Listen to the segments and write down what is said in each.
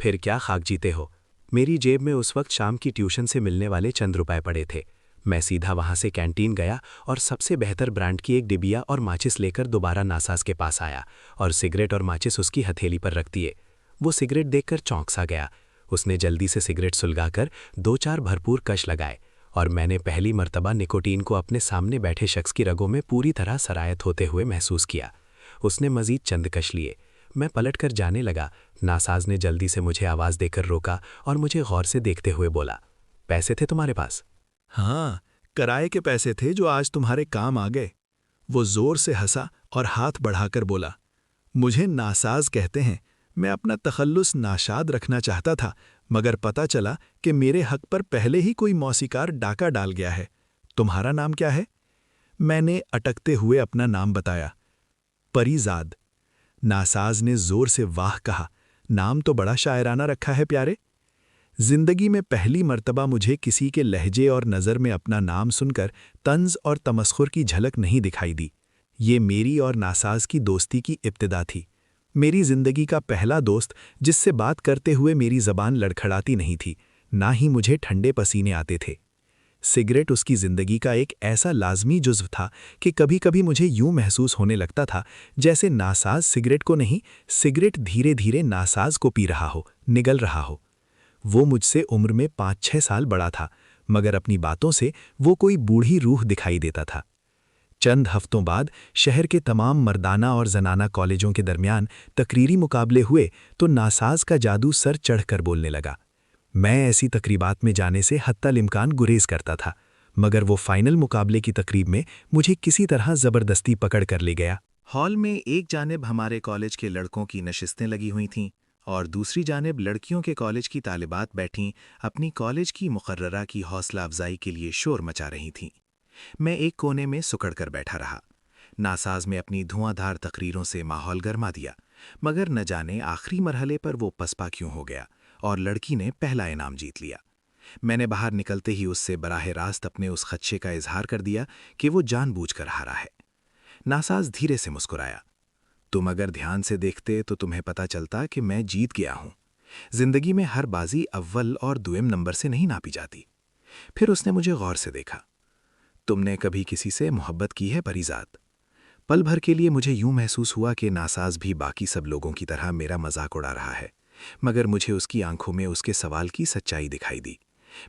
پھر کیا خاک جیتے ہو؟ میری جیب میں اس وقت شام کی ٹیوشن سے ملنے والے چند روپے پڑے تھے۔ میں سیدھا وہاں سے کینٹین گیا اور سب سے بہتر برانڈ کی ایک ڈبیا اور ماچس لے کر دوبارہ ناساز کے پاس آیا اور سگریٹ اور ماچس اس کی ہتھیلی پر رکھ دیے۔ وہ سگریٹ دیکھ کر چونک سا گیا۔ اس نے جلدی سے سگریٹ سلگا کر 2-4 بھرپور کش لگائے اور میں نے پہلی مرتبہ نکوٹین کو اپنے سامنے بیٹھے شخص کی رگوں میں پوری طرح سرایت ہوتے ہوئے محسوس کیا۔ اس نے مزید چند کش لیے۔ میں پلٹ کر جانے لگا۔ ناساز نے جلدی سے مجھے آواز دے کر روکا اور مجھے غور سے دیکھتے ہوئے بولا، پیسے تھے تمہارے پاس؟ ہاں، کرائے کے پیسے تھے جو آج تمہارے کام آ گئے۔ وہ زور سے ہنسا اور ہاتھ بڑھا کر بولا، مجھے ناساز کہتے ہیں۔ میں اپنا تخلص ناشاد رکھنا چاہتا تھا، مگر پتہ چلا کہ میرے حق پر پہلے ہی کوئی موسیقار ڈاکہ ڈال گیا ہے۔ تمہارا نام کیا ہے؟ میں نے اٹکتے ہوئے اپنا نام بتایا، پری زاد۔ ناساز نے زور سے واہ کہا، نام تو بڑا شاعرانہ رکھا ہے پیارے۔ زندگی میں پہلی مرتبہ مجھے کسی کے لہجے اور نظر میں اپنا نام سن کر طنز اور تمسخر کی جھلک نہیں دکھائی دی۔ یہ میری اور ناساز کی دوستی کی ابتدا تھی۔ میری زندگی کا پہلا دوست جس سے بات کرتے ہوئے میری زبان لڑکھڑاتی نہیں تھی، نہ ہی مجھے ٹھنڈے پسینے آتے تھے۔ سگریٹ اس کی زندگی کا ایک ایسا لازمی جزو تھا کہ کبھی کبھی مجھے یوں محسوس ہونے لگتا تھا جیسے ناساز سگریٹ کو نہیں، سگریٹ دھیرے دھیرے ناساز کو پی رہا ہو، نگل رہا ہو۔ وہ مجھ سے عمر میں 5-6 سال بڑا تھا، مگر اپنی باتوں سے وہ کوئی بوڑھی روح دکھائی دیتا تھا۔ چند ہفتوں بعد شہر کے تمام مردانہ اور زنانہ کالجوں کے درمیان تقریری مقابلے ہوئے تو ناساز کا جادو سر چڑھ کر بولنے لگا۔ میں ایسی تقریبات میں جانے سے حتی الامکان گریز کرتا تھا، مگر وہ فائنل مقابلے کی تقریب میں مجھے کسی طرح زبردستی پکڑ کر لے گیا۔ ہال میں ایک جانب ہمارے کالج کے لڑکوں کی نشستیں لگی ہوئی تھیں اور دوسری جانب لڑکیوں کے کالج کی طالبات بیٹھیں اپنی کالج کی مقررہ کی حوصلہ افزائی کے لیے شور مچا رہی تھیں۔ میں ایک کونے میں سکڑ کر بیٹھا رہا۔ ناساز میں اپنی دھواں دھار تقریروں سے ماحول گرما دیا، مگر نہ جانے آخری مرحلے پر وہ پسپا کیوں ہو گیا اور لڑکی نے پہلا انعام جیت لیا۔ میں نے باہر نکلتے ہی اس سے براہ راست اپنے اس خدشے کا اظہار کر دیا کہ وہ جان بوجھ کر ہارا ہے۔ ناساز دھیرے سے مسکرایا، تم اگر دھیان سے دیکھتے تو تمہیں پتہ چلتا کہ میں جیت گیا ہوں۔ زندگی میں ہر بازی اول اور دوئم نمبر سے نہیں ناپی جاتی۔ پھر اس نے مجھے غور سے دیکھا، تم نے کبھی کسی سے محبت کی ہے پری زاد؟ پل بھر کے لیے مجھے یوں محسوس ہوا کہ ناساز بھی باقی سب لوگوں کی طرح میرا مذاق اڑا رہا ہے، مگر مجھے اس کی آنکھوں میں اس کے سوال کی سچائی دکھائی دی۔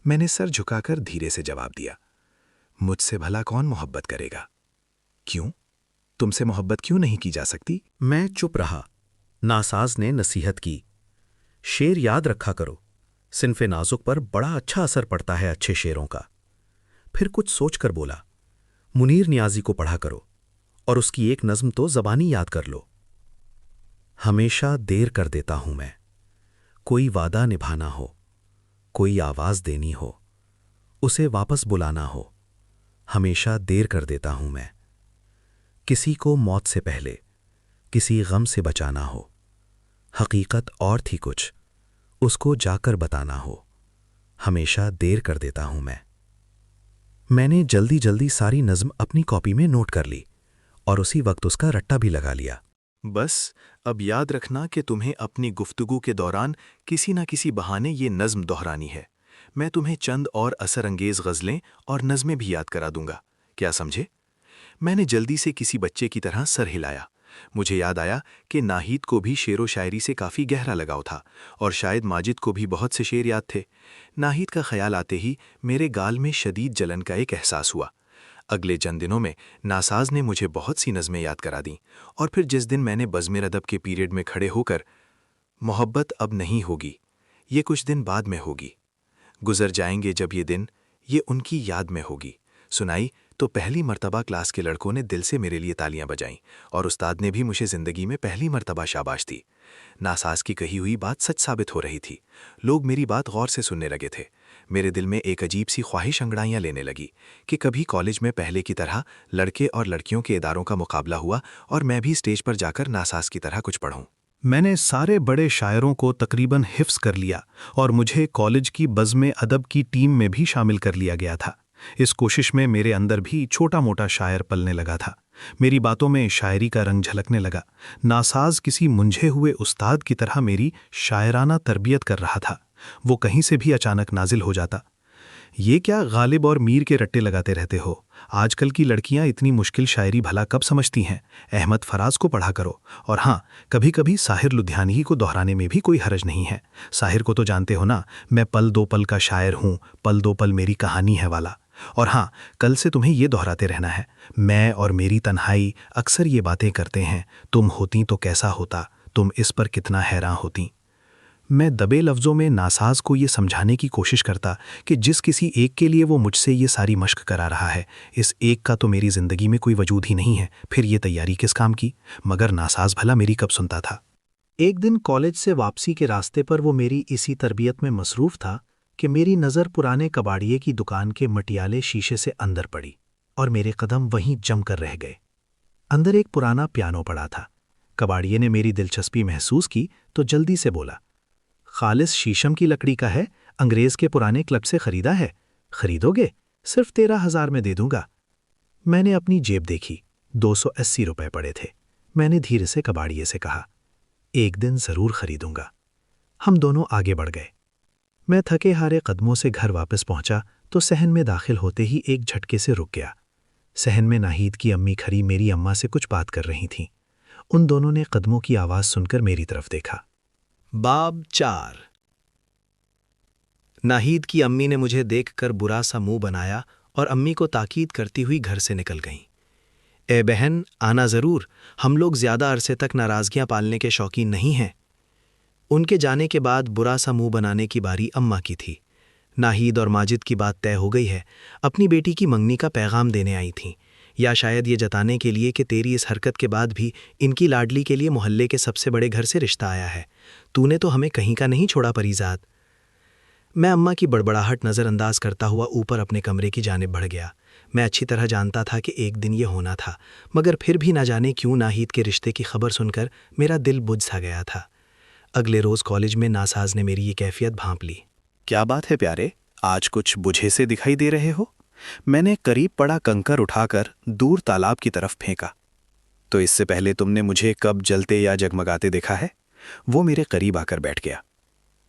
میں نے سر جھکا کر دھیرے سے جواب دیا، مجھ سے بھلا کون محبت کرے گا؟ کیوں؟ تم سے محبت کیوں نہیں کی جا سکتی؟ میں چپ رہا۔ ناساز نے نصیحت کی، شعر یاد رکھا کرو، صنف نازک پر بڑا اچھا اثر پڑتا ہے اچھے شعروں کا۔ پھر کچھ سوچ کر بولا، منیر نیازی کو پڑھا کرو اور اس کی ایک نظم تو زبانی یاد کر لو۔ ہمیشہ دیر کر دیتا ہوں میں، کوئی وعدہ نبھانا ہو، کوئی آواز دینی ہو، اسے واپس بلانا ہو، ہمیشہ دیر کر دیتا ہوں میں۔ کسی کو موت سے پہلے کسی غم سے بچانا ہو، حقیقت اور تھی کچھ، اس کو جا کر بتانا ہو، ہمیشہ دیر کر دیتا ہوں میں۔ میں نے جلدی جلدی ساری نظم اپنی کاپی میں نوٹ کر لی اور اسی وقت اس کا رٹا بھی لگا لیا۔ بس اب یاد رکھنا کہ تمہیں اپنی گفتگو کے دوران کسی نہ کسی بہانے یہ نظم دہرانی ہے۔ میں تمہیں چند اور اثر انگیز غزلیں اور نظمیں بھی یاد کرا دوں گا، کیا سمجھے؟ میں نے جلدی سے کسی بچے کی طرح سر ہلایا۔ مجھے یاد آیا کہ ناہید کو بھی شعر و شاعری سے کافی گہرا لگاؤ تھا اور شاید ماجد کو بھی بہت سے شعر یاد تھے۔ ناہید کا خیال آتے ہی میرے گال میں شدید جلن کا ایک احساس ہوا۔ اگلے چند دنوں میں ناساز نے مجھے بہت سی نظمیں یاد کرا دیں، اور پھر جس دن میں نے بزم ادب کے پیریڈ میں کھڑے ہو کر محبت اب نہیں ہوگی، یہ کچھ دن بعد میں ہوگی، گزر جائیں گے جب یہ دن، یہ ان کی یاد میں ہوگی، سنائی تو پہلی مرتبہ کلاس کے لڑکوں نے دل سے میرے لیے تالیاں بجائیں اور استاد نے بھی مجھے زندگی میں پہلی مرتبہ شاباش دی۔ ناساز کی کہی ہوئی بات سچ ثابت ہو رہی تھی۔ لوگ میری بات غور سے سننے لگے تھے۔ میرے دل میں ایک عجیب سی خواہش انگڑائیاں لینے لگی کہ کبھی کالج میں پہلے کی طرح لڑکے اور لڑکیوں کے اداروں کا مقابلہ ہوا اور میں بھی اسٹیج پر جا کر ناساز کی طرح کچھ پڑھوں۔ میں نے سارے بڑے شاعروں کو تقریباً حفظ کر لیا اور مجھے کالج کی بزم ادب کی ٹیم میں بھی شامل کر لیا گیا تھا۔ اس کوشش میں میرے اندر بھی چھوٹا موٹا شاعر پلنے لگا تھا۔ میری باتوں میں شاعری کا رنگ جھلکنے لگا۔ ناساز کسی منجھے ہوئے استاد کی طرح میری شاعرانہ تربیت کر رہا تھا۔ وہ کہیں سے بھی اچانک نازل ہو جاتا۔ یہ کیا غالب اور میر کے رٹے لگاتے رہتے ہو؟ آج کل کی لڑکیاں اتنی مشکل شاعری بھلا کب سمجھتی ہیں؟ احمد فراز کو پڑھا کرو، اور ہاں، کبھی کبھی ساحر لدھیانوی کو دہرانے میں بھی کوئی حرج نہیں ہے۔ ساحر کو تو جانتے ہو نا، میں پل دو پل کا شاعر ہوں، پل دو پل میری کہانی ہے والا۔ اور ہاں، کل سے تمہیں یہ دہراتے رہنا ہے، میں اور میری تنہائی اکثر یہ باتیں کرتے ہیں، تم ہوتیں تو کیسا ہوتا، تم اس پر کتنا حیراں ہوتیں۔ میں دبے لفظوں میں ناساز کو یہ سمجھانے کی کوشش کرتا کہ جس کسی ایک کے لیے وہ مجھ سے یہ ساری مشق کرا رہا ہے، اس ایک کا تو میری زندگی میں کوئی وجود ہی نہیں ہے، پھر یہ تیاری کس کام کی؟ مگر ناساز بھلا میری کب سنتا تھا۔ ایک دن کالج سے واپسی کے راستے پر وہ میری اسی تربیت میں مصروف تھا کہ میری نظر پرانے کباڑیے کی دکان کے مٹیالے شیشے سے اندر پڑی اور میرے قدم وہیں جم کر رہ گئے۔ اندر ایک پرانا پیانو پڑا تھا۔ کباڑیے نے میری دلچسپی محسوس کی تو جلدی سے بولا، خالص شیشم کی لکڑی کا ہے، انگریز کے پرانے کلب سے خریدا ہے، خریدو گے؟ صرف 13,000 میں دے دوں گا۔ میں نے اپنی جیب دیکھی، 280 روپے پڑے تھے۔ میں نے دھیرے سے کباڑیے سے کہا، ایک دن ضرور خریدوں گا۔ ہم دونوں آگے بڑھ گئے۔ میں تھکے ہارے قدموں سے گھر واپس پہنچا تو صحن میں داخل ہوتے ہی ایک جھٹکے سے رک گیا۔ صحن میں ناہید کی امی کھڑی میری اماں سے کچھ بات کر رہی تھیں۔ ان دونوں نے قدموں کی آواز سن کر میری طرف دیکھا۔ باب 4۔ ناہید کی امی نے مجھے دیکھ کر برا سا منہ بنایا اور امی کو تاکید کرتی ہوئی گھر سے نکل گئیں۔ اے بہن، آنا ضرور، ہم لوگ زیادہ عرصے تک ناراضگیاں پالنے کے شوقین نہیں ہیں۔ ان کے جانے کے بعد برا سا منہ بنانے کی باری اماں کی تھی۔ ناہید اور ماجد کی بات طے ہو گئی ہے، اپنی بیٹی کی منگنی کا پیغام دینے آئی تھیں، یا شاید یہ جتانے کے لیے کہ تیری اس حرکت کے بعد بھی ان کی لاڈلی کے لیے محلے کے سب سے بڑے گھر سے رشتہ آیا ہے، تو نے تو ہمیں کہیں کا نہیں چھوڑا پریزاد۔ میں اماں کی بڑبڑاہٹ نظر انداز کرتا ہوا اوپر اپنے کمرے کی جانب بڑھ گیا۔ میں اچھی طرح جانتا تھا کہ ایک دن یہ ہونا تھا، مگر پھر بھی نہ جانے کیوں ناہید کے رشتے کی خبر سن کر میرا دل بجھ سا گیا تھا۔ اگلے روز کالج میں ناساز نے میری یہ کیفیت بھانپ لی۔ کیا بات ہے پیارے، آج کچھ بجھے سے دکھائی دے رہے ہو؟ میں نے قریب پڑا کنکر اٹھا کر دور تالاب کی طرف پھینکا۔ تو اس سے پہلے تم نے مجھے کب جلتے یا جگمگاتے دیکھا ہے؟ وہ میرے قریب آ کر بیٹھ گیا۔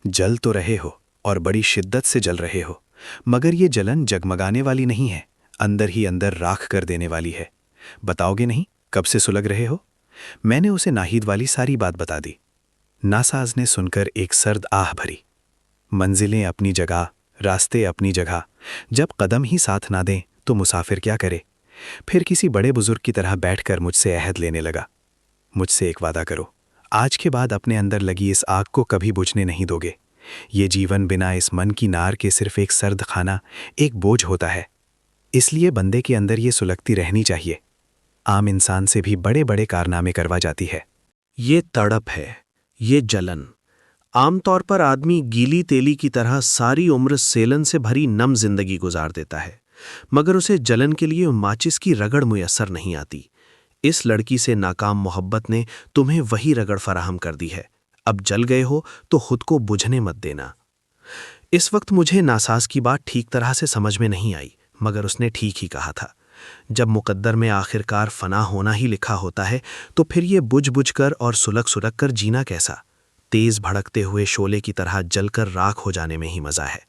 جل تو رہے ہو اور بڑی شدت سے جل رہے ہو، مگر یہ جلن جگمگانے والی نہیں ہے، اندر ہی اندر راکھ کر دینے والی ہے۔ بتاؤ گے نہیں کب سے سلگ رہے ہو؟ میں نے اسے ناہید والی ساری بات بتا دی۔ ناساز نے سن کر ایک سرد آہ بھری۔ منزلیں اپنی جگہ، راستے اپنی جگہ، جب قدم ہی ساتھ نہ دیں تو مسافر کیا کرے؟ پھر کسی بڑے بزرگ کی طرح بیٹھ کر مجھ سے عہد لینے لگا۔ مجھ سے ایک وعدہ کرو، آج کے بعد اپنے اندر لگی اس آگ کو کبھی بجھنے نہیں دو گے۔ یہ جیون بنا اس من کی نار کے صرف ایک سرد خانہ، ایک بوجھ ہوتا ہے۔ اس لیے بندے کے اندر یہ سلگتی رہنی چاہیے۔ عام انسان سے بھی بڑے بڑے کارنامے کروا جاتی ہے۔ یہ تڑپ ہے، یہ جلن۔ عام طور پر آدمی گیلی تیلی کی طرح ساری عمر سیلن سے بھری نم زندگی گزار دیتا ہے، مگر اسے جلن کے لیے ماچس کی رگڑ میسر نہیں آتی۔ اس لڑکی سے ناکام محبت نے تمہیں وہی رگڑ فراہم کر دی ہے۔ اب جل گئے ہو تو خود کو بجھنے مت دینا۔ اس وقت مجھے ناساز کی بات ٹھیک طرح سے سمجھ میں نہیں آئی، مگر اس نے ٹھیک ہی کہا تھا۔ جب مقدر میں آخرکار فنا ہونا ہی لکھا ہوتا ہے تو پھر یہ بجھ بجھ کر اور سلگ کر جینا کیسا؟ تیز بھڑکتے ہوئے شعلے کی طرح جل کر راکھ ہو جانے میں ہی مزہ ہے۔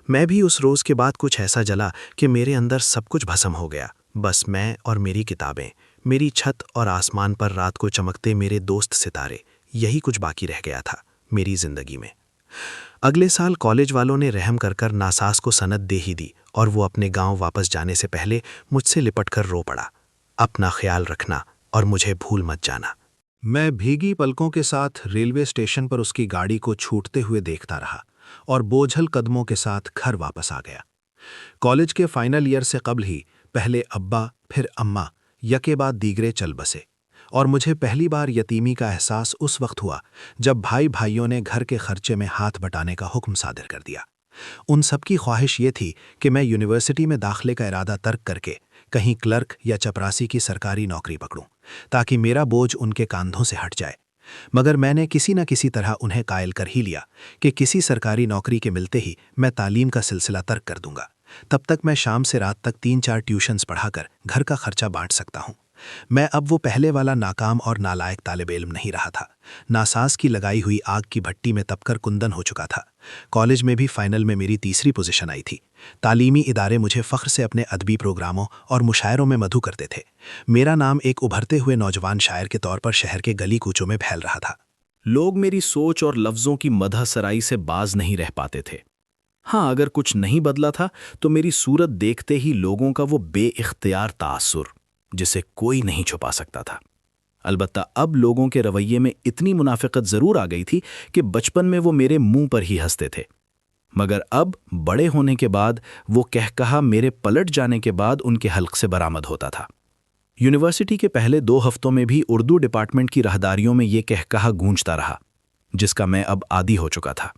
میں بھی اس روز کے بعد کچھ ایسا جلا کہ میرے اندر سب کچھ بھسم ہو گیا، بس میں اور میری کتابیں، میری چھت اور آسمان پر رات کو چمکتے میرے دوست ستارے، یہی کچھ باقی رہ گیا تھا میری زندگی میں۔ اگلے سال کالج والوں نے رحم کر کر ناساز کو سند دے ہی دی اور وہ اپنے گاؤں واپس جانے سے پہلے مجھ سے لپٹ کر رو پڑا، اپنا خیال رکھنا اور مجھے بھول مت جانا۔ میں بھیگی پلکوں کے ساتھ ریلوے اسٹیشن پر اس کی گاڑی کو چھوٹتے ہوئے دیکھتا رہا اور بوجھل قدموں کے ساتھ گھر واپس آ گیا۔ کالج کے فائنل ایئر سے قبل ہی پہلے ابا پھر اماں یکے بعد دیگرے چل بسے، اور مجھے پہلی بار یتیمی کا احساس اس وقت ہوا جب بھائیوں نے گھر کے خرچے میں ہاتھ بٹانے کا حکم صادر کر دیا۔ ان سب کی خواہش یہ تھی کہ میں یونیورسٹی میں داخلے کا ارادہ ترک کر کے کہیں کلرک یا چپراسی کی سرکاری نوکری پکڑوں تاکہ میرا بوجھ ان کے کاندھوں سے ہٹ جائے، مگر میں نے کسی نہ کسی طرح انہیں قائل کر ہی لیا کہ کسی سرکاری نوکری کے ملتے ہی میں تعلیم کا سلسلہ ترک کر دوں گا، تب تک میں شام سے رات تک 3-4 ٹیوشنز پڑھا کر گھر کا خرچہ بانٹ سکتا ہوں۔ میں اب وہ پہلے والا ناکام اور نالائق طالب علم نہیں رہا تھا۔ ناساز کی لگائی ہوئی آگ کی بھٹی میں تپ کر کندن ہو چکا تھا۔ کالج میں بھی فائنل میں میری تیسری پوزیشن آئی تھی۔ تعلیمی ادارے مجھے فخر سے اپنے ادبی پروگراموں اور مشاعروں میں مدعو کرتے تھے۔ میرا نام ایک ابھرتے ہوئے نوجوان شاعر کے طور پر شہر کے گلی کوچوں میں پھیل رہا تھا۔ لوگ میری سوچ اور لفظوں کی مدح سرائی سے باز نہیں رہ پاتے تھے۔ ہاں، اگر کچھ نہیں بدلا تھا تو میری صورت دیکھتے ہی لوگوں کا وہ بے اختیار تاثر، جسے کوئی نہیں چھپا سکتا تھا۔ البتہ اب لوگوں کے رویے میں اتنی منافقت ضرور آ گئی تھی کہ بچپن میں وہ میرے منہ پر ہی ہنستے تھے، مگر اب بڑے ہونے کے بعد وہ کہا میرے پلٹ جانے کے بعد ان کے حلق سے برآمد ہوتا تھا۔ یونیورسٹی کے پہلے 2 ہفتوں میں بھی اردو ڈپارٹمنٹ کی راہداریوں میں یہ کہا گونجتا رہا، جس کا میں اب عادی ہو چکا تھا۔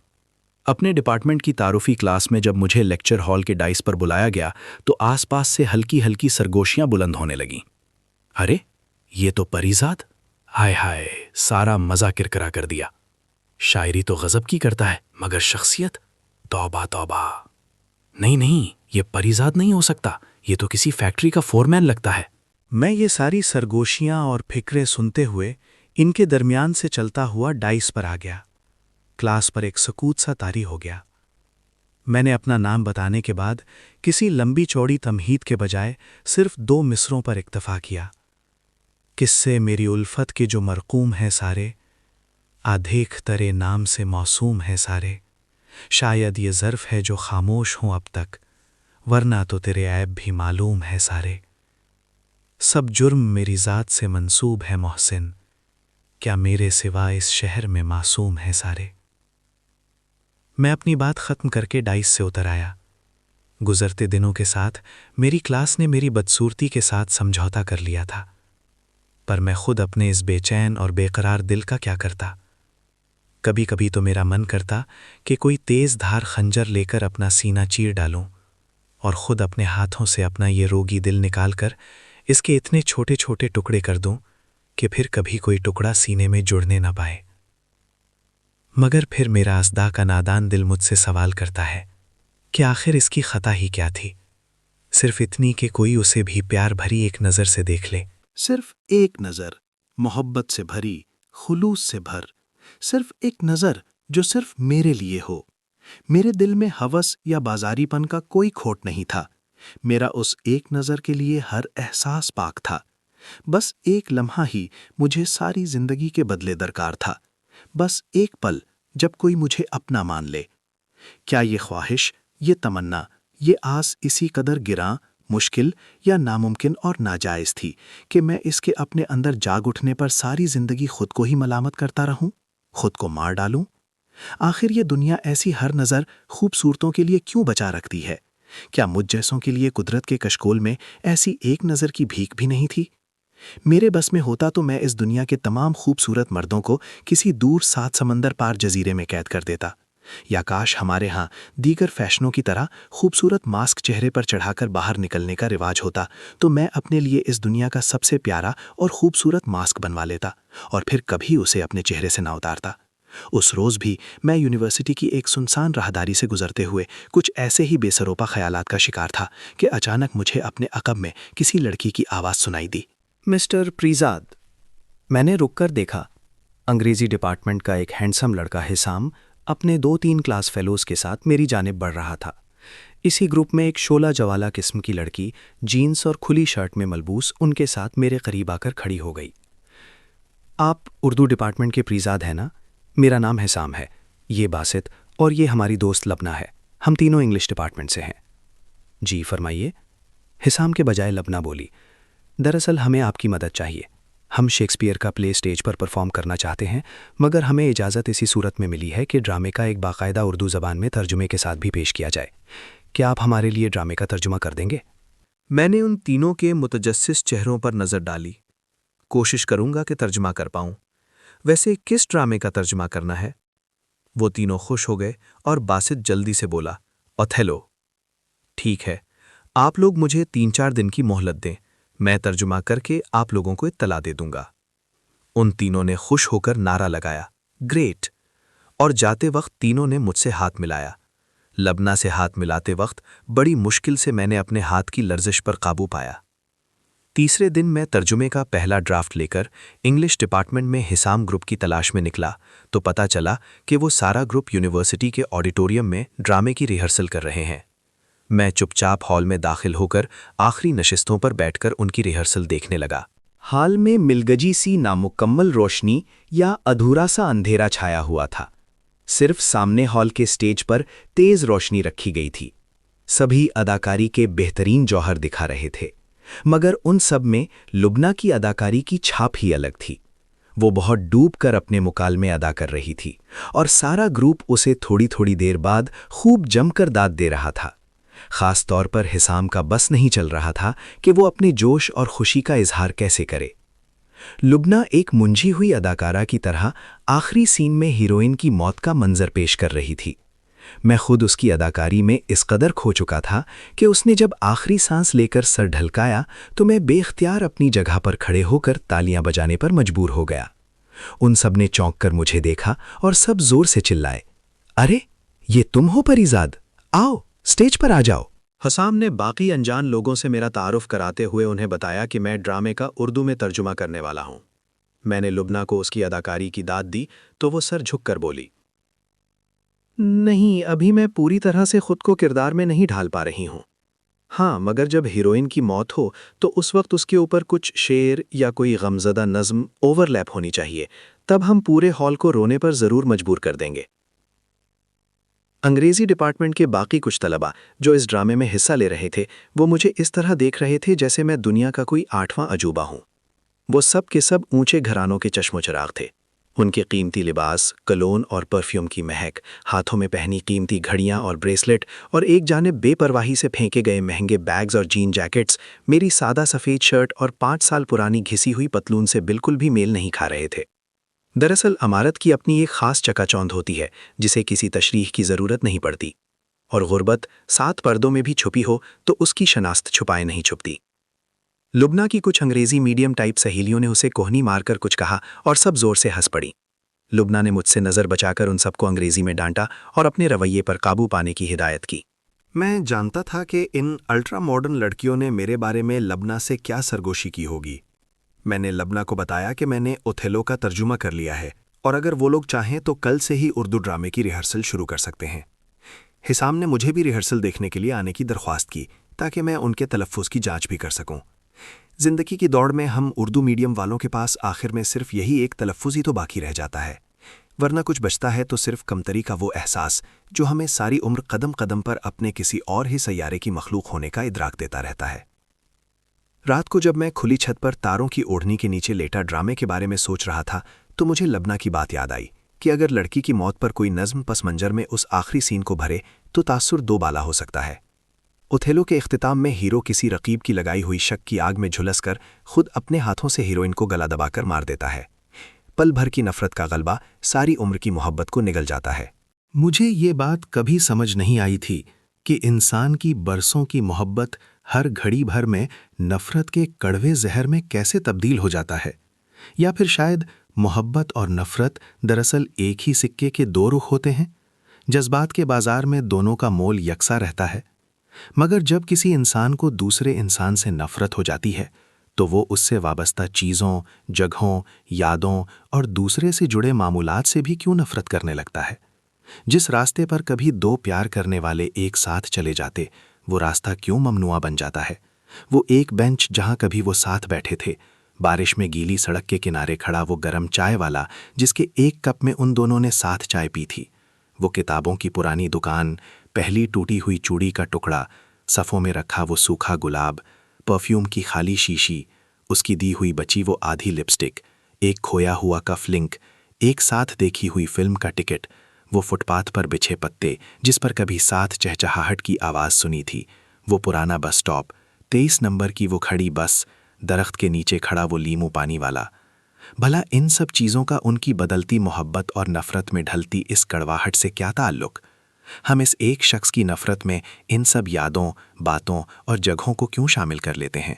اپنے ڈپارٹمنٹ کی تعارفی کلاس میں جب مجھے لیکچر ہال کے ڈائس پر بلایا گیا تو آس پاس سے ہلکی ہلکی سرگوشیاں بلند ہونے لگیں۔ ارے یہ تو پریزاد! ہائے ہائے، سارا مزہ کرکرا کر دیا۔ شاعری تو غضب کی کرتا ہے، مگر شخصیت، توبہ توبہ! نہیں، یہ پریزاد نہیں ہو سکتا، یہ تو کسی فیکٹری کا فورمین لگتا ہے۔ میں یہ ساری سرگوشیاں اور فکریں سنتے ہوئے ان کے درمیان سے چلتا ہوا ڈائس پر آ گیا۔ کلاس پر ایک سکوت سا طاری ہو گیا۔ میں نے اپنا نام بتانے کے بعد کسی لمبی چوڑی تمہید کے بجائے صرف 2 مصروں پر اکتفا کیا۔ کس سے میری الفت کے جو مرقوم ہیں سارے، آدھیک ترے نام سے موسوم ہیں سارے، شاید یہ ظرف ہے جو خاموش ہوں اب تک، ورنہ تو تیرے عیب بھی معلوم ہے سارے۔ سب جرم میری ذات سے منسوب ہے محسن، کیا میرے سوا اس شہر میں معصوم ہے سارے۔ میں اپنی بات ختم کر کے ڈائس سے اتر آیا۔ گزرتے دنوں کے ساتھ میری کلاس نے میری بدصورتی کے ساتھ سمجھوتا کر لیا تھا، پر میں خود اپنے اس بے چین اور بے قرار دل کا کیا کرتا۔ کبھی کبھی تو میرا من کرتا کہ کوئی تیز دھار خنجر لے کر اپنا سینہ چیر ڈالوں اور خود اپنے ہاتھوں سے اپنا یہ روگی دل نکال کر اس کے اتنے چھوٹے چھوٹے ٹکڑے کر دوں کہ پھر کبھی کوئی ٹکڑا سینے میں جڑنے نہ پائے۔ مگر پھر میرا اصدا کا نادان دل مجھ سے سوال کرتا ہے کہ آخر اس کی خطا ہی کیا تھی؟ صرف اتنی کہ کوئی اسے بھی پیار بھری ایک نظر سے دیکھ لے۔ صرف ایک نظر، محبت سے بھری، خلوص سے بھر، صرف ایک نظر جو صرف میرے لیے ہو۔ میرے دل میں ہوس یا بازاری پن کا کوئی کھوٹ نہیں تھا۔ میرا اس ایک نظر کے لیے ہر احساس پاک تھا۔ بس ایک لمحہ ہی مجھے ساری زندگی کے بدلے درکار تھا۔ بس ایک پل جب کوئی مجھے اپنا مان لے۔ کیا یہ خواہش، یہ تمنا، یہ آس اسی قدر گراں، مشکل یا ناممکن اور ناجائز تھی کہ میں اس کے اپنے اندر جاگ اٹھنے پر ساری زندگی خود کو ہی ملامت کرتا رہوں، خود کو مار ڈالوں؟ آخر یہ دنیا ایسی ہر نظر خوبصورتوں کے لیے کیوں بچا رکھتی ہے؟ کیا مجھ جیسوں کے لیے قدرت کے کشکول میں ایسی ایک نظر کی بھیک بھی نہیں تھی؟ میرے بس میں ہوتا تو میں اس دنیا کے تمام خوبصورت مردوں کو کسی دور 7 سمندر پار جزیرے میں قید کر دیتا، یا کاش ہمارے ہاں دیگر فیشنوں کی طرح خوبصورت ماسک چہرے پر چڑھا کر باہر نکلنے کا رواج ہوتا تو میں اپنے لیے اس دنیا کا سب سے پیارا اور خوبصورت ماسک بنوا لیتا اور پھر کبھی اسے اپنے چہرے سے نہ اتارتا۔ اس روز بھی میں یونیورسٹی کی ایک سنسان راہداری سے گزرتے ہوئے کچھ ایسے ہی بے سروپا خیالات کا شکار تھا کہ اچانک مجھے اپنے عقب میں کسی لڑکی کی آواز سنائی دی۔ مسٹر پریزاد۔ میں نے رک کر دیکھا۔ انگریزی ڈپارٹمنٹ کا ایک ہینڈسم لڑکا حسام اپنے 2-3 کلاس فیلوز کے ساتھ میری جانب بڑھ رہا تھا۔ اسی گروپ میں ایک شولہ جوالا قسم کی لڑکی جینز اور کھلی شرٹ میں ملبوس ان کے ساتھ میرے قریب آ کر کھڑی ہو گئی۔ آپ اردو ڈپارٹمنٹ کے پریزاد ہیں نا؟ میرا نام حسام ہے، یہ باسط اور یہ ہماری دوست لبنا ہے، ہم تینوں انگلش ڈپارٹمنٹ سے ہیں۔ جی فرمائیے، حسام کے بجائے لبنا بولی۔ دراصل ہمیں آپ کی مدد چاہیے، ہم شیکسپیئر کا پلے سٹیج پر پرفارم کرنا چاہتے ہیں، مگر ہمیں اجازت اسی صورت میں ملی ہے کہ ڈرامے کا ایک باقاعدہ اردو زبان میں ترجمے کے ساتھ بھی پیش کیا جائے۔ کیا آپ ہمارے لیے ڈرامے کا ترجمہ کر دیں گے؟ میں نے ان تینوں کے متجسس چہروں پر نظر ڈالی۔ کوشش کروں گا کہ ترجمہ کر پاؤں۔ ویسے کس ڈرامے کا ترجمہ کرنا ہے؟ وہ تینوں خوش ہو گئے اور باسط جلدی سے بولا، اوتھیلو۔ ٹھیک ہے، آپ لوگ مجھے 3-4 دن کی مہلت دیں، میں ترجمہ کر کے آپ لوگوں کو اطلاع دے دوں گا۔ ان تینوں نے خوش ہو کر نعرہ لگایا، گریٹ! اور جاتے وقت تینوں نے مجھ سے ہاتھ ملایا۔ لبنا سے ہاتھ ملاتے وقت بڑی مشکل سے میں نے اپنے ہاتھ کی لرزش پر قابو پایا۔ تیسرے دن میں ترجمے کا پہلا ڈرافٹ لے کر انگلش ڈپارٹمنٹ میں حسام گروپ کی تلاش میں نکلا تو پتہ چلا کہ وہ سارا گروپ یونیورسٹی کے آڈیٹوریم میں ڈرامے کی ریہرسل کر رہے ہیں۔ میں چپ چاپ ہال میں داخل ہو کر آخری نشستوں پر بیٹھ کر ان کی ریہرسل دیکھنے لگا۔ ہال میں ملگجی سی نامکمل روشنی یا ادھورا سا اندھیرا چھایا ہوا تھا۔ صرف سامنے ہال کے سٹیج پر تیز روشنی رکھی گئی تھی۔ سبھی اداکاری کے بہترین جوہر دکھا رہے تھے، مگر ان سب میں لبنہ کی اداکاری کی چھاپ ہی الگ تھی۔ وہ بہت ڈوب کر اپنے مکالمے ادا کر رہی تھی اور سارا گروپ اسے تھوڑی تھوڑی دیر بعد خوب جم کر داد دے رہا تھا۔ خاص طور پر حسام کا بس نہیں چل رہا تھا کہ وہ اپنے جوش اور خوشی کا اظہار کیسے کرے۔ لبنہ ایک منجھی ہوئی اداکارہ کی طرح آخری سین میں ہیروئن کی موت کا منظر پیش کر رہی تھی۔ میں خود اس کی اداکاری میں اس قدر کھو چکا تھا کہ اس نے جب آخری سانس لے کر سر ڈھلکایا تو میں بے اختیار اپنی جگہ پر کھڑے ہو کر تالیاں بجانے پر مجبور ہو گیا۔ ان سب نے چونک کر مجھے دیکھا اور سب زور سے چلائے، ارے یہ تم ہو پریزاد، آؤ سٹیج پر آ جاؤ۔ حسام نے باقی انجان لوگوں سے میرا تعارف کراتے ہوئے انہیں بتایا کہ میں ڈرامے کا اردو میں ترجمہ کرنے والا ہوں۔ میں نے لبنہ کو اس کی اداکاری کی داد دی تو وہ سر جھک کر بولی، نہیں، ابھی میں پوری طرح سے خود کو کردار میں نہیں ڈھال پا رہی ہوں۔ ہاں، مگر جب ہیروئن کی موت ہو تو اس وقت اس کے اوپر کچھ شعر یا کوئی غمزدہ نظم اوور لیپ ہونی چاہیے، تب ہم پورے ہال کو رونے پر ضرور مجبور کر دیں گے۔ انگریزی ڈپارٹمنٹ کے باقی کچھ طلباء جو اس ڈرامے میں حصہ لے رہے تھے وہ مجھے اس طرح دیکھ رہے تھے جیسے میں دنیا کا کوئی 8واں عجوبہ ہوں۔ وہ سب کے سب اونچے گھرانوں کے چشم و چراغ تھے۔ ان کے قیمتی لباس، کلون اور پرفیوم کی مہک، ہاتھوں میں پہنی قیمتی گھڑیاں اور بریسلٹ، اور ایک جانب بے پرواہی سے پھینکے گئے مہنگے بیگز اور جین جیکٹس میری سادہ سفید شرٹ اور 5 سال پرانی گھسی ہوئی پتلون سے بالکل بھی میل نہیں کھا رہے تھے۔ دراصل عمارت کی اپنی ایک خاص چکا چوند ہوتی ہے جسے کسی تشریح کی ضرورت نہیں پڑتی، اور غربت 7 پردوں میں بھی چھپی ہو تو اس کی شناخت چھپائے نہیں چھپتی۔ لبنہ کی کچھ انگریزی میڈیم ٹائپ سہیلیوں نے اسے کوہنی مار کر کچھ کہا اور سب زور سے ہنس پڑی۔ لبنہ نے مجھ سے نظر بچا کر ان سب کو انگریزی میں ڈانٹا اور اپنے رویے پر قابو پانے کی ہدایت کی۔ میں جانتا تھا کہ ان الٹرا ماڈرن لڑکیوں نے میرے بارے میں لبنہ سے کیا سرگوشی کی ہوگی۔ میں نے لبنہ کو بتایا کہ میں نے اوتھیلو کا ترجمہ کر لیا ہے اور اگر وہ لوگ چاہیں تو کل سے ہی اردو ڈرامے کی ریہرسل شروع کر سکتے ہیں۔ حسام نے مجھے بھی ریہرسل دیکھنے کے لیے آنے کی درخواست کی تاکہ میں ان کے تلفظ کی جانچ بھی کر سکوں۔ زندگی کی دوڑ میں ہم اردو میڈیم والوں کے پاس آخر میں صرف یہی ایک تلفظ ہی تو باقی رہ جاتا ہے، ورنہ کچھ بچتا ہے تو صرف کمتری کا وہ احساس جو ہمیں ساری عمر قدم قدم پر اپنے کسی اور ہی سیارے کی مخلوق ہونے کا ادراک دیتا رہتا ہے۔ رات کو جب میں کھلی چھت پر تاروں کی اوڑھنی کے نیچے لیٹا ڈرامے کے بارے میں سوچ رہا تھا تو مجھے لبنہ کی بات یاد آئی کہ اگر لڑکی کی موت پر کوئی نظم پس منظر میں اس آخری سین کو بھرے تو تاثر 2 بالا ہو سکتا ہے۔ اوتھیلو کے اختتام میں ہیرو کسی رقیب کی لگائی ہوئی شک کی آگ میں جھلس کر خود اپنے ہاتھوں سے ہیروئن کو گلا دبا کر مار دیتا ہے۔ پل بھر کی نفرت کا غلبہ ساری عمر کی محبت کو نگل جاتا ہے۔ مجھے یہ بات کبھی سمجھ نہیں آئی تھی کہ انسان کی برسوں کی محبت ہر گھڑی بھر میں نفرت کے کڑوے زہر میں کیسے تبدیل ہو جاتا ہے، یا پھر شاید محبت اور نفرت دراصل ایک ہی سکے کے 2 رخ ہوتے ہیں۔ جذبات کے بازار میں دونوں کا مول یکساں رہتا ہے، مگر جب کسی انسان کو دوسرے انسان سے نفرت ہو جاتی ہے تو وہ اس سے وابستہ چیزوں، جگہوں، یادوں اور دوسرے سے جڑے معمولات سے بھی کیوں نفرت کرنے لگتا ہے۔ جس راستے پر کبھی 2 پیار کرنے والے ایک ساتھ چلے جاتے وہ راستہ کیوں ممنوع بن جاتا ہے۔ وہ ایک بینچ جہاں کبھی وہ ساتھ بیٹھے تھے، بارش میں گیلی سڑک کے کنارے کھڑا وہ گرم چائے والا جس کے ایک کپ میں ان دونوں نے ساتھ چائے پی تھی، وہ کتابوں کی پرانی دکان، پہلی ٹوٹی ہوئی چوڑی کا ٹکڑا، صفوں میں رکھا وہ سوکھا گلاب، پرفیوم کی خالی شیشی، اس کی دی ہوئی بچی وہ آدھی لپسٹک، ایک کھویا ہوا کف لنک، ایک ساتھ دیکھی ہوئی فلم کا ٹکٹ، وہ فٹ پاتھ پر بچھے پتے جس پر کبھی ساتھ چہچہاہٹ کی آواز سنی تھی، وہ پرانا بس سٹاپ، 23 نمبر کی وہ کھڑی بس، درخت کے نیچے کھڑا وہ لیمو پانی والا۔ بھلا ان سب چیزوں کا ان کی بدلتی محبت اور نفرت میں ڈھلتی اس کڑواہٹ سے کیا تعلق؟ ہم اس ایک شخص کی نفرت میں ان سب یادوں، باتوں اور جگہوں کو کیوں شامل کر لیتے ہیں؟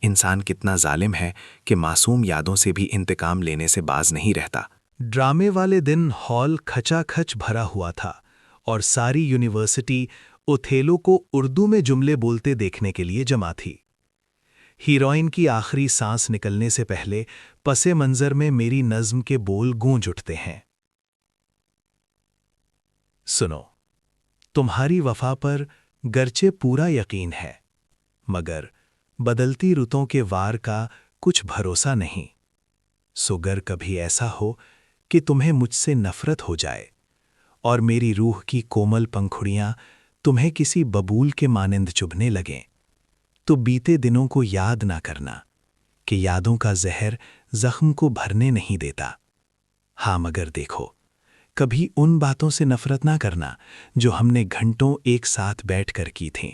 انسان کتنا ظالم ہے کہ معصوم یادوں سے بھی انتقام لینے سے باز نہیں رہتا۔ ڈرامے والے دن ہال کھچا کھچ بھرا ہوا تھا اور ساری یونیورسٹی اوتھیلو کو اردو میں جملے بولتے دیکھنے کے لیے جمع تھی۔ ہیروئن کی آخری سانس نکلنے سے پہلے پس منظر میں میری نظم کے بول گونج اٹھتے ہیں۔ سنو، تمہاری وفا پر گرچہ پورا یقین ہے، مگر بدلتی رتوں کے وار کا کچھ بھروسہ نہیں۔ سو گر کبھی ایسا ہو کہ تمہیں مجھ سے نفرت ہو جائے اور میری روح کی کومل پنکھڑیاں تمہیں کسی ببول کے مانند چبھنے لگیں، تو بیتے دنوں کو یاد نہ کرنا کہ یادوں کا زہر زخم کو بھرنے نہیں دیتا۔ ہاں مگر دیکھو، کبھی ان باتوں سے نفرت نہ کرنا جو ہم نے گھنٹوں ایک ساتھ بیٹھ کر کی تھیں،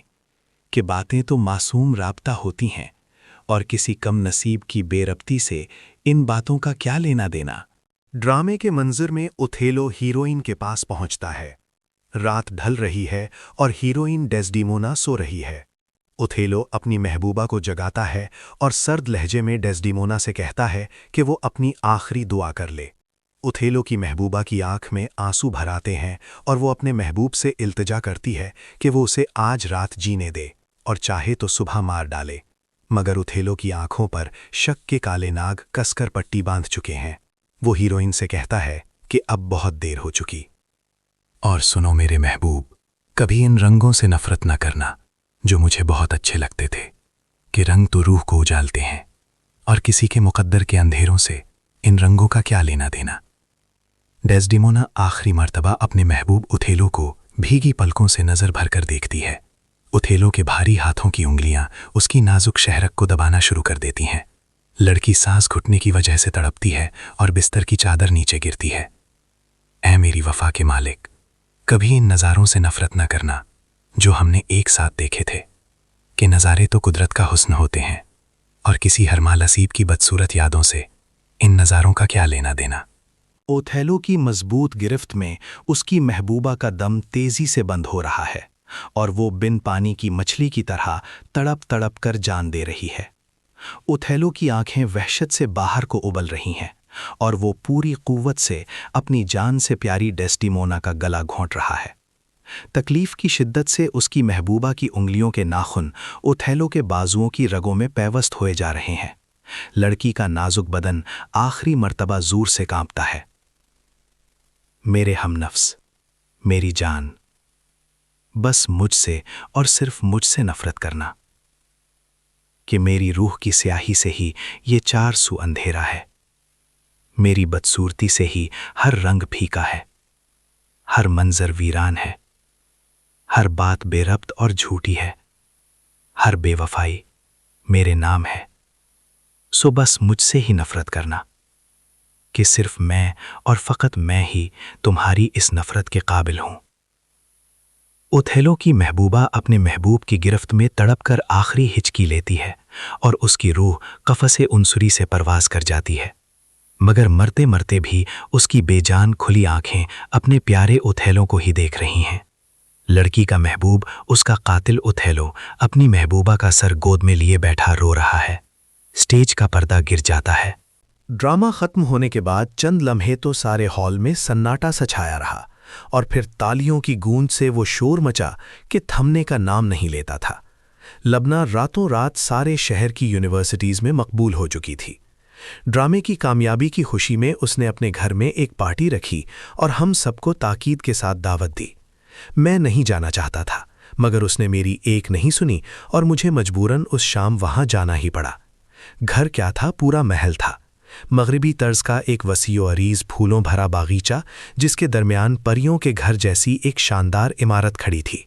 کہ باتیں تو معصوم رابطہ ہوتی ہیں اور کسی کم نصیب کی بے ربطی سے ان باتوں کا کیا لینا دینا۔ ڈرامے کے منظر میں اوتھیلو ہیروئن کے پاس پہنچتا ہے۔ رات ڈھل رہی ہے اور ہیروئن ڈیسڈیمونا سو رہی ہے۔ اوتھیلو اپنی محبوبہ کو جگاتا ہے اور سرد لہجے میں ڈیسڈیمونا سے کہتا ہے کہ وہ اپنی آخری دعا کر لے۔ اوتھیلو کی محبوبہ کی آنکھ میں آنسو بھر آتے ہیں اور وہ اپنے محبوب سے التجا کرتی ہے کہ وہ اسے آج رات جینے دے اور چاہے تو صبح مار ڈالے، مگر اوتھیلو کی آنکھوں پر شک کے کالے ناگ کس کر پٹی باندھ چکے ہیں۔ وہ ہیروئن سے کہتا ہے کہ اب بہت دیر ہو چکی۔ اور سنو میرے محبوب، کبھی ان رنگوں سے نفرت نہ کرنا جو مجھے بہت اچھے لگتے تھے، کہ رنگ تو روح کو اجالتے ہیں اور کسی کے مقدر کے اندھیروں سے ان رنگوں کا کیا لینا دینا۔ ڈیسڈیمونا آخری مرتبہ اپنے محبوب اوتھیلو کو بھیگی پلکوں سے نظر بھر کر دیکھتی ہے۔ اوتھیلو کے بھاری ہاتھوں کی انگلیاں اس کی نازک شہرک کو دبانا شروع کر دیتی ہیں۔ لڑکی سانس گھٹنے کی وجہ سے تڑپتی ہے اور بستر کی چادر نیچے گرتی ہے۔ اے میری وفا کے مالک، کبھی ان نظاروں سے نفرت نہ کرنا جو ہم نے ایک ساتھ دیکھے تھے، کہ نظارے تو قدرت کا حسن ہوتے ہیں اور کسی ہرمال اسیب کی بدصورت یادوں سے ان نظاروں کا کیا لینا دینا۔ اوتھیلو کی مضبوط گرفت میں اس کی محبوبہ کا دم تیزی سے بند ہو رہا ہے اور وہ بن پانی کی مچھلی کی طرح تڑپ تڑپ کر جان دے رہی ہے۔ اوتھیلو کی آنکھیں وحشت سے باہر کو ابل رہی ہیں اور وہ پوری قوت سے اپنی جان سے پیاری ڈیسڈیمونا کا گلا گھونٹ رہا ہے۔ تکلیف کی شدت سے اس کی محبوبہ کی انگلیوں کے ناخن اوتھیلو کے بازوؤں کی رگوں میں پیوست ہوئے جا رہے ہیں۔ لڑکی کا نازک بدن آخری مرتبہ زور سے کانپتا ہے۔ میرے ہم نفس، میری جان، بس مجھ سے اور صرف مجھ سے نفرت کرنا، کہ میری روح کی سیاہی سے ہی یہ چار سو اندھیرا ہے، میری بدصورتی سے ہی ہر رنگ پھیکا ہے، ہر منظر ویران ہے، ہر بات بے ربط اور جھوٹی ہے، ہر بے وفائی میرے نام ہے۔ سو بس مجھ سے ہی نفرت کرنا، کہ صرف میں اور فقط میں ہی تمہاری اس نفرت کے قابل ہوں۔ اوتھیلو کی محبوبہ اپنے محبوب کی گرفت میں تڑپ کر آخری ہچکی لیتی ہے اور اس کی روح قفس عنصری سے پرواز کر جاتی ہے، مگر مرتے مرتے بھی اس کی بے جان کھلی آنکھیں اپنے پیارے اوتھیلو کو ہی دیکھ رہی ہیں۔ لڑکی کا محبوب، اس کا قاتل اوتھیلو، اپنی محبوبہ کا سر گود میں لیے بیٹھا رو رہا ہے۔ سٹیج کا پردہ گر جاتا ہے۔ ڈرامہ ختم ہونے کے بعد چند لمحے تو سارے ہال میں سناٹا سا چھایا رہا اور پھر تالیوں کی گونج سے وہ شور مچا کہ تھمنے کا نام نہیں لیتا تھا۔ لبنہ راتوں رات سارے شہر کی یونیورسٹیز میں مقبول ہو چکی تھی۔ ڈرامے کی کامیابی کی خوشی میں اس نے اپنے گھر میں ایک پارٹی رکھی اور ہم سب کو تاکید کے ساتھ دعوت دی۔ میں نہیں جانا چاہتا تھا، مگر اس نے میری ایک نہیں سنی اور مجھے مجبوراً اس شام وہاں جانا ہی پڑا۔ گھر کیا تھا، پورا محل تھا۔ مغربی طرز کا ایک وسیع و عریض پھولوں بھرا باغیچہ، جس کے درمیان پریوں کے گھر جیسی ایک شاندار عمارت کھڑی تھی۔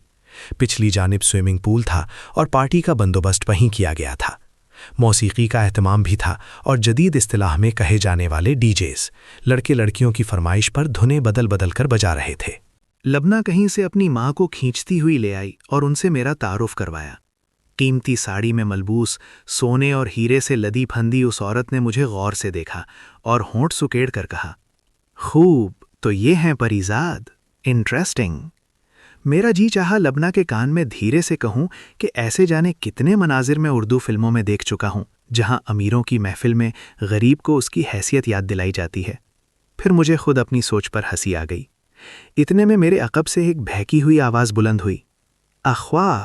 پچھلی جانب سوئمنگ پول تھا اور پارٹی کا بندوبست وہیں کیا گیا تھا۔ موسیقی کا اہتمام بھی تھا اور جدید اصطلاح میں کہے جانے والے ڈی جیز لڑکے لڑکیوں کی فرمائش پر دھنیں بدل بدل کر بجا رہے تھے۔ لبنہ کہیں سے اپنی ماں کو کھینچتی ہوئی لے آئی اور ان سے میرا تعارف کروایا۔ قیمتی ساڑی میں ملبوس، سونے اور ہیرے سے لدی پھندی اس عورت نے مجھے غور سے دیکھا اور ہونٹ سکیڑ کر کہا، خوب، تو یہ ہیں پریزاد، انٹرسٹنگ۔ میرا جی چاہا لبنہ کے کان میں دھیرے سے کہوں کہ ایسے جانے کتنے مناظر میں اردو فلموں میں دیکھ چکا ہوں جہاں امیروں کی محفل میں غریب کو اس کی حیثیت یاد دلائی جاتی ہے۔ پھر مجھے خود اپنی سوچ پر ہنسی آ گئی۔ اتنے میں میرے عقب سے ایک بہکی ہوئی آواز بلند ہوئی، اخواہ،